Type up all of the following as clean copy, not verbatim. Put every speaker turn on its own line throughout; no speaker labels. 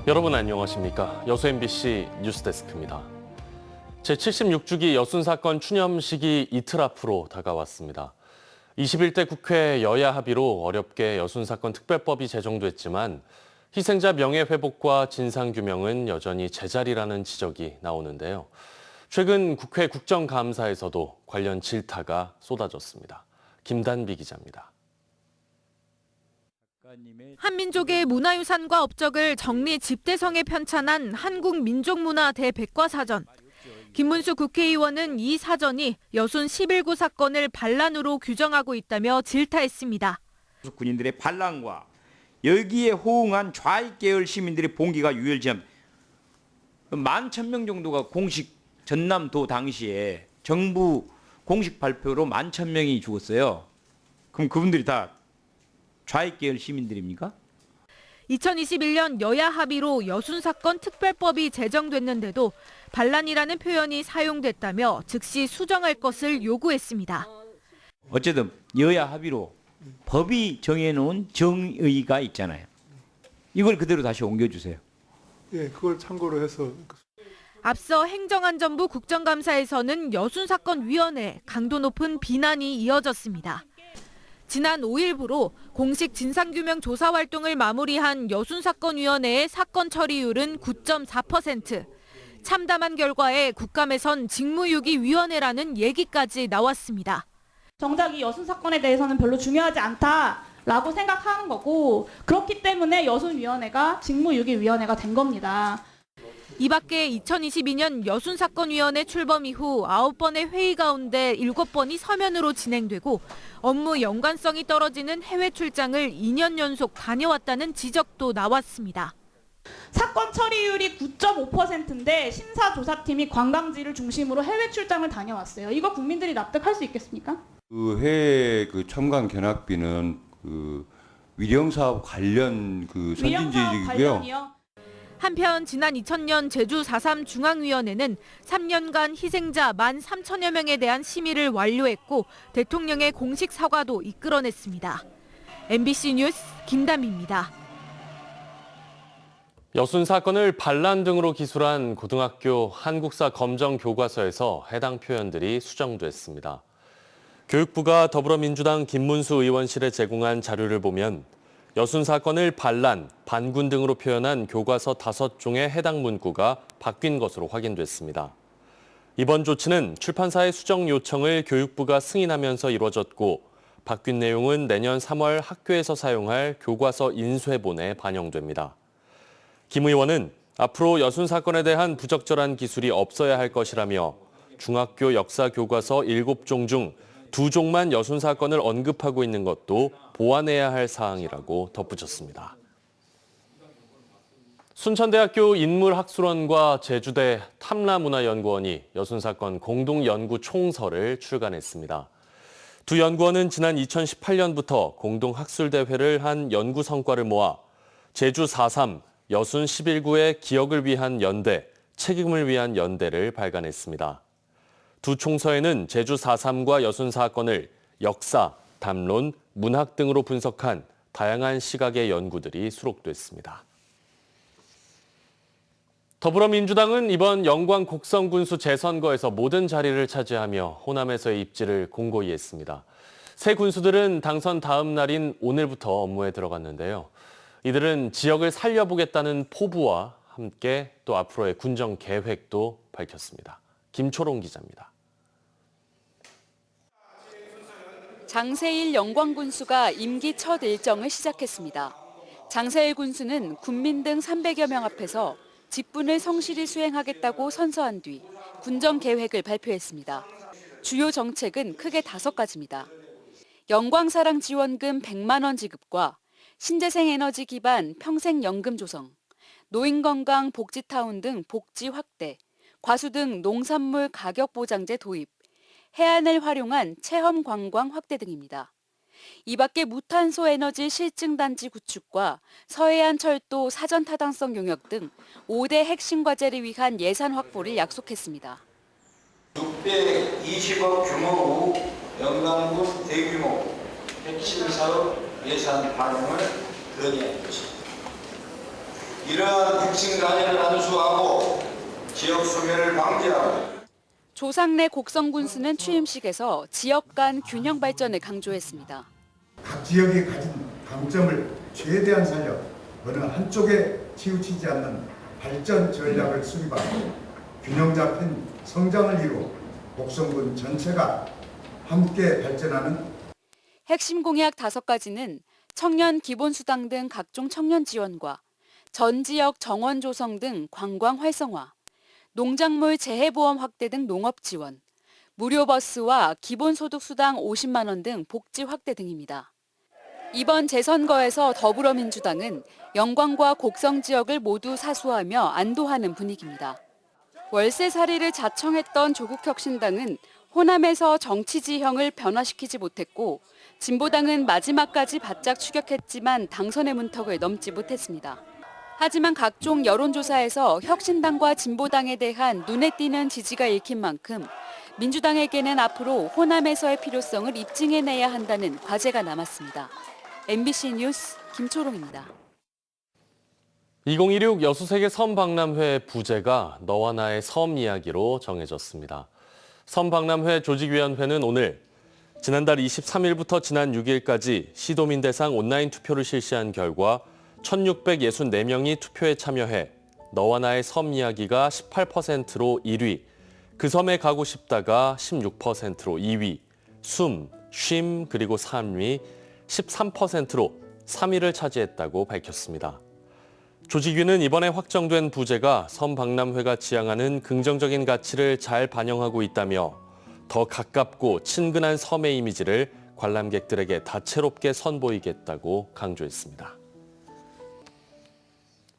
여러분 안녕하십니까? 여수 MBC 뉴스데스크입니다. 제76주기 여순사건 추념식이 이틀 앞으로 다가왔습니다. 21대 국회 여야 합의로 어렵게 여순사건 특별법이 제정됐지만 희생자 명예회복과 진상규명은 여전히 제자리라는 지적이 나오는데요. 최근 국회 국정감사에서도 관련 질타가 쏟아졌습니다. 김단비 기자입니다.
한민족의 문화유산과 업적을 정리 집대성에 편찬한 한국민족문화 대백과사전. 김문수 국회의원은 이 사전이 여순 11구 사건을 반란으로 규정하고 있다며 질타했습니다.
군인들의 반란과 여기에 호응한 좌익 계열 시민들의 봉기가 유혈지점 11,000명 정도가 공식 전남도 당시에 정부 공식 발표로 11,000명이 죽었어요. 그럼 그분들이 다 좌익 계열 시민들입니까?
2021년 여야 합의로 여순사건 특별법이 제정됐는데도 반란이라는 표현이 사용됐다며 즉시 수정할 것을 요구했습니다.
어쨌든 여야 합의로 법이 정해놓은 정의가 있잖아요. 이걸 그대로 다시 옮겨주세요.
예, 그걸 참고로 해서.
앞서 행정안전부 국정감사에서는 여순사건위원회 강도 높은 비난이 이어졌습니다. 지난 5일부로 공식 진상규명 조사 활동을 마무리한 여순사건위원회의 사건 처리율은 9.4%. 참담한 결과에 국감에선 직무유기위원회라는 얘기까지 나왔습니다.
정작 이 여순 사건에 대해서는 별로 중요하지 않다라고 생각하는 거고 그렇기 때문에 여순위원회가 직무유기위원회가 된 겁니다.
이 밖에 2022년 여순사건위원회 출범 이후 9번의 회의 가운데 7번이 서면으로 진행되고 업무 연관성이 떨어지는 해외 출장을 2년 연속 다녀왔다는 지적도 나왔습니다.
사건 처리율이 9.5%인데 심사조사팀이 관광지를 중심으로 해외 출장을 다녀왔어요. 이거 국민들이 납득할 수 있겠습니까?
그 해외 그 첨단 견학비는 그 위령 사업 관련 그 선진지이고요.
한편 지난 2000년 제주 4.3 중앙위원회는 3년간 희생자 13,000여 명에 대한 심의를 완료했고 대통령의 공식 사과도 이끌어냈습니다. MBC 뉴스 김담비입니다.
여순 사건을 반란 등으로 기술한 고등학교 한국사 검정 교과서에서 해당 표현들이 수정됐습니다. 교육부가 더불어민주당 김문수 의원실에 제공한 자료를 보면 여순 사건을 반란, 반군 등으로 표현한 교과서 5종의 해당 문구가 바뀐 것으로 확인됐습니다. 이번 조치는 출판사의 수정 요청을 교육부가 승인하면서 이루어졌고 바뀐 내용은 내년 3월 학교에서 사용할 교과서 인쇄본에 반영됩니다. 김 의원은 앞으로 여순 사건에 대한 부적절한 기술이 없어야 할 것이라며 중학교 역사 교과서 7종 중 2종만 여순 사건을 언급하고 있는 것도 보완해야 할 사항이라고 덧붙였습니다. 순천대학교 인물학술원과 제주대 탐라문화연구원이 여순 사건 공동연구 총서를 출간했습니다. 두 연구원은 지난 2018년부터 공동학술대회를 한 연구 성과를 모아 제주 4.3, 여순 11구의 기억을 위한 연대, 책임을 위한 연대를 발간했습니다. 두 총서에는 제주 4.3과 여순 사건을 역사, 담론, 문학 등으로 분석한 다양한 시각의 연구들이 수록됐습니다. 더불어민주당은 이번 영광 곡성군수 재선거에서 모든 자리를 차지하며 호남에서의 입지를 공고히 했습니다. 새 군수들은 당선 다음 날인 오늘부터 업무에 들어갔는데요. 이들은 지역을 살려보겠다는 포부와 함께 또 앞으로의 군정 계획도 밝혔습니다. 김초롱 기자입니다.
장세일 영광군수가 임기 첫 일정을 시작했습니다. 장세일 군수는 군민 등 300여 명 앞에서 직분을 성실히 수행하겠다고 선서한 뒤 군정 계획을 발표했습니다. 주요 정책은 크게 5가지입니다. 영광사랑 지원금 100만 원 지급과 신재생 에너지 기반 평생연금 조성, 노인건강 복지타운 등 복지 확대, 과수 등 농산물 가격 보장제 도입, 해안을 활용한 체험 관광 확대 등입니다. 이 밖에 무탄소 에너지 실증단지 구축과 서해안 철도 사전 타당성 용역 등 5대 핵심 과제를 위한 예산 확보를 약속했습니다.
620억 규모 후 영광군 대규모 핵심 사업 예산 활용을 건의한 것입니다. 이러한 특징 단위를 안수하고 지역 소멸을 방지하고
조상래 곡성군수는 취임식에서 지역 간 균형 발전을 강조했습니다.
각 지역이 가진 강점을 최대한 살려 어느 한쪽에 치우치지 않는 발전 전략을 수립하고 균형 잡힌 성장을 이루어 곡성군 전체가 함께 발전하는
핵심 공약 5가지는 청년 기본수당 등 각종 청년 지원과 전 지역 정원 조성 등 관광 활성화, 농작물 재해보험 확대 등 농업 지원, 무료 버스와 기본소득 수당 50만 원 등 복지 확대 등입니다. 이번 재선거에서 더불어민주당은 영광과 곡성 지역을 모두 사수하며 안도하는 분위기입니다. 월세살이를 자청했던 조국혁신당은 호남에서 정치 지형을 변화시키지 못했고 진보당은 마지막까지 바짝 추격했지만 당선의 문턱을 넘지 못했습니다. 하지만 각종 여론조사에서 혁신당과 진보당에 대한 눈에 띄는 지지가 읽힌 만큼 민주당에게는 앞으로 호남에서의 필요성을 입증해내야 한다는 과제가 남았습니다. MBC 뉴스 김초롱입니다.
2016 여수세계 섬박람회 부제가 너와 나의 섬 이야기로 정해졌습니다. 섬박람회 조직위원회는 오늘 지난달 23일부터 지난 6일까지 시도민 대상 온라인 투표를 실시한 결과 1,664명이 투표에 참여해 너와 나의 섬 이야기가 18%로 1위, 그 섬에 가고 싶다가 16%로 2위, 숨, 쉼 그리고 3위, 13%로 3위를 차지했다고 밝혔습니다. 조직위는 이번에 확정된 부제가 섬박람회가 지향하는 긍정적인 가치를 잘 반영하고 있다며 더 가깝고 친근한 섬의 이미지를 관람객들에게 다채롭게 선보이겠다고 강조했습니다.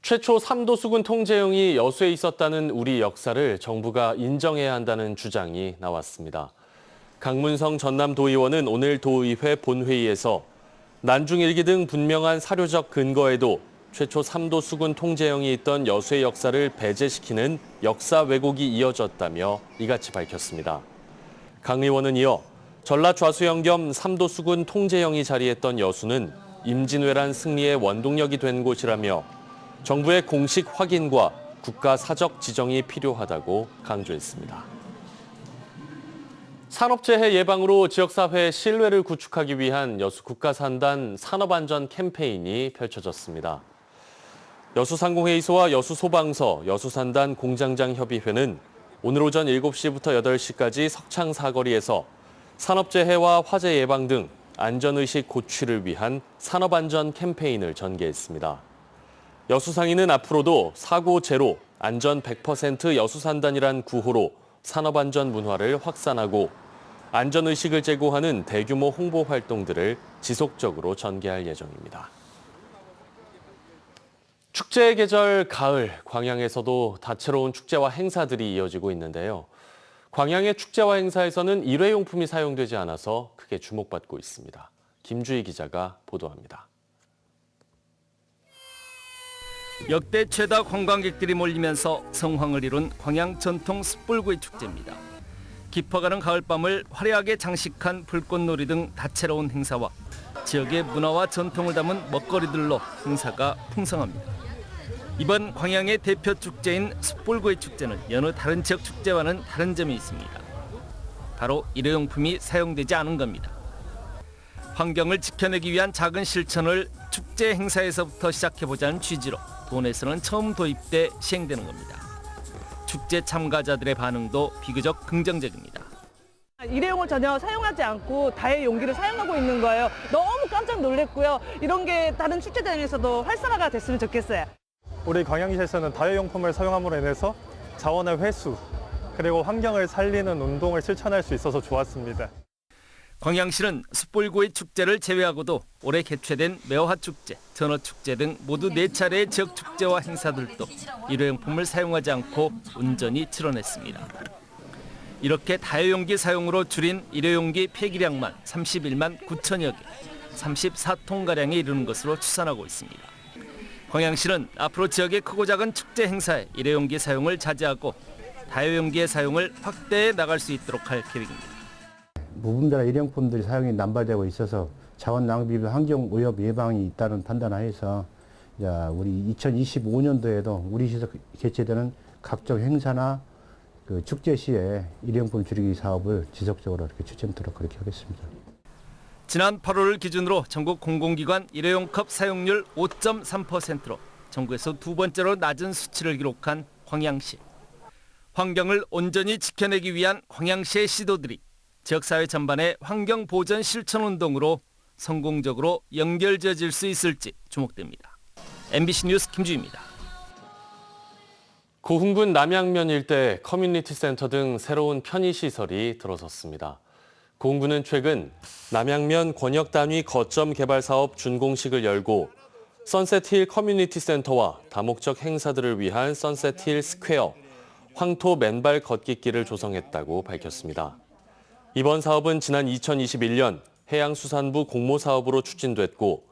최초 3도 수군 통제형이 여수에 있었다는 우리 역사를 정부가 인정해야 한다는 주장이 나왔습니다. 강문성 전남도의원은 오늘 도의회 본회의에서 난중일기 등 분명한 사료적 근거에도 최초 3도 수군 통제형이 있던 여수의 역사를 배제시키는 역사 왜곡이 이어졌다며 이같이 밝혔습니다. 강 의원은 이어 전라 좌수영 겸 3도 수군 통제형이 자리했던 여수는 임진왜란 승리의 원동력이 된 곳이라며 정부의 공식 확인과 국가 사적 지정이 필요하다고 강조했습니다. 산업재해 예방으로 지역사회의 신뢰를 구축하기 위한 여수 국가산단 산업안전 캠페인이 펼쳐졌습니다. 여수상공회의소와 여수소방서, 여수산단 공장장협의회는 오늘 오전 7시부터 8시까지 석창 사거리에서 산업재해와 화재 예방 등 안전의식 고취를 위한 산업안전 캠페인을 전개했습니다. 여수상인은 앞으로도 사고 제로, 안전 100% 여수산단이란 구호로 산업안전 문화를 확산하고 안전의식을 제고하는 대규모 홍보 활동들을 지속적으로 전개할 예정입니다. 축제의 계절 가을, 광양에서도 다채로운 축제와 행사들이 이어지고 있는데요. 광양의 축제와 행사에서는 일회용품이 사용되지 않아서 크게 주목받고 있습니다. 김주희 기자가 보도합니다.
역대 최다 관광객들이 몰리면서 성황을 이룬 광양 전통 숯불구이 축제입니다. 깊어가는 가을밤을 화려하게 장식한 불꽃놀이 등 다채로운 행사와 지역의 문화와 전통을 담은 먹거리들로 행사가 풍성합니다. 이번 광양의 대표 축제인 숯불구이 축제는 여느 다른 지역 축제와는 다른 점이 있습니다. 바로 일회용품이 사용되지 않은 겁니다. 환경을 지켜내기 위한 작은 실천을 축제 행사에서부터 시작해보자는 취지로 도내에서는 처음 도입돼 시행되는 겁니다. 축제 참가자들의 반응도 비교적 긍정적입니다.
일회용을 전혀 사용하지 않고 다의 용기를 사용하고 있는 거예요. 너무 깜짝 놀랐고요. 이런 게 다른 축제장에서도 활성화가 됐으면 좋겠어요.
우리 광양시에서는 다회용품을 사용함으로 인해서 자원의 회수 그리고 환경을 살리는 운동을 실천할 수 있어서 좋았습니다.
광양시는 숯불구이 축제를 제외하고도 올해 개최된 매화축제, 전어축제 등 모두 4차례의 지역축제와 행사들도 일회용품을 사용하지 않고 온전히 치러냈습니다. 이렇게 다회용기 사용으로 줄인 일회용기 폐기량만 31만 9천여 개, 34톤가량에 이르는 것으로 추산하고 있습니다. 광양시는 앞으로 지역의 크고 작은 축제 행사에 일회용기 사용을 자제하고 다회용기의 사용을 확대해 나갈 수 있도록 할 계획입니다.
무분별한 일회용품들이 사용이 남발되고 있어서 자원 낭비와 환경 오염 예방이 있다는 판단하에서 우리 2025년도에도 우리 시에서 개최되는 각종 행사나 그 축제 시에 일회용품 줄이기 사업을 지속적으로 이렇게 추진토록 그렇게 하겠습니다.
지난 8월 기준으로 전국 공공기관 일회용컵 사용률 5.3%로 전국에서 두 번째로 낮은 수치를 기록한 광양시. 환경을 온전히 지켜내기 위한 광양시의 시도들이 지역사회 전반의 환경 보전 실천 운동으로 성공적으로 연결지어질 수 있을지 주목됩니다. MBC 뉴스 김주희입니다.
고흥군 남양면 일대 커뮤니티 센터 등 새로운 편의시설이 들어섰습니다. 고흥군은 최근 남양면 권역단위 거점 개발 사업 준공식을 열고 선셋힐 커뮤니티 센터와 다목적 행사들을 위한 선셋힐 스퀘어, 황토 맨발 걷기길을 조성했다고 밝혔습니다. 이번 사업은 지난 2021년 해양수산부 공모사업으로 추진됐고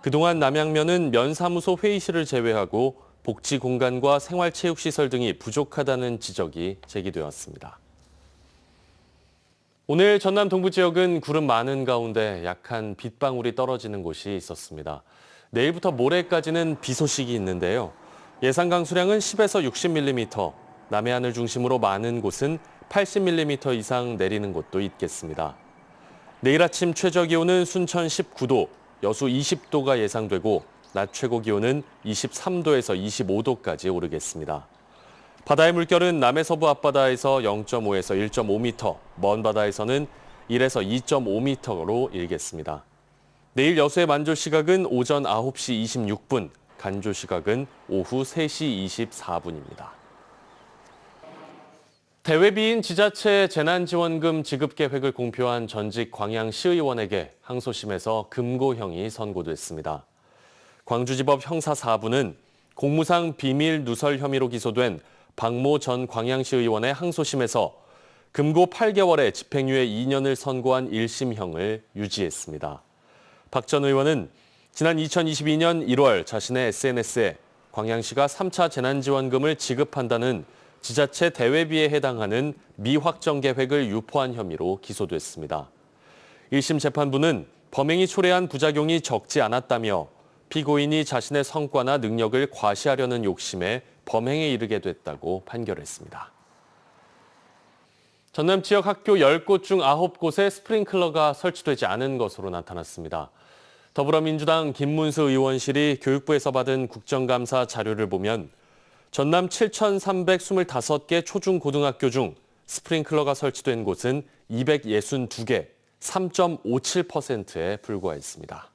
그동안 남양면은 면사무소 회의실을 제외하고 복지 공간과 생활체육시설 등이 부족하다는 지적이 제기되었습니다. 오늘 전남 동부 지역은 구름 많은 가운데 약한 빗방울이 떨어지는 곳이 있었습니다. 내일부터 모레까지는 비 소식이 있는데요. 예상 강수량은 10에서 60mm, 남해안을 중심으로 많은 곳은 80mm 이상 내리는 곳도 있겠습니다. 내일 아침 최저 기온은 순천 19도, 여수 20도가 예상되고 낮 최고 기온은 23도에서 25도까지 오르겠습니다. 바다의 물결은 남해서부 앞바다에서 0.5에서 1.5m, 먼 바다에서는 1에서 2.5m로 일겠습니다. 내일 여수의 만조 시각은 오전 9시 26분, 간조 시각은 오후 3시 24분입니다. 대외비인 지자체 재난지원금 지급 계획을 공표한 전직 광양시의원에게 항소심에서 금고형이 선고됐습니다. 광주지법 형사 4부는 공무상 비밀 누설 혐의로 기소된 박모 전 광양시의원의 항소심에서 금고 8개월에 집행유예 2년을 선고한 1심형을 유지했습니다. 박 전 의원은 지난 2022년 1월 자신의 SNS에 광양시가 3차 재난지원금을 지급한다는 지자체 대외비에 해당하는 미확정 계획을 유포한 혐의로 기소됐습니다. 1심 재판부는 범행이 초래한 부작용이 적지 않았다며 피고인이 자신의 성과나 능력을 과시하려는 욕심에 범행에 이르게 됐다고 판결했습니다. 전남 지역 학교 10곳 중 9곳에 스프링클러가 설치되지 않은 것으로 나타났습니다. 더불어민주당 김문수 의원실이 교육부에서 받은 국정감사 자료를 보면 전남 7,325개 초중고등학교 중 스프링클러가 설치된 곳은 262개, 3.57%에 불과했습니다.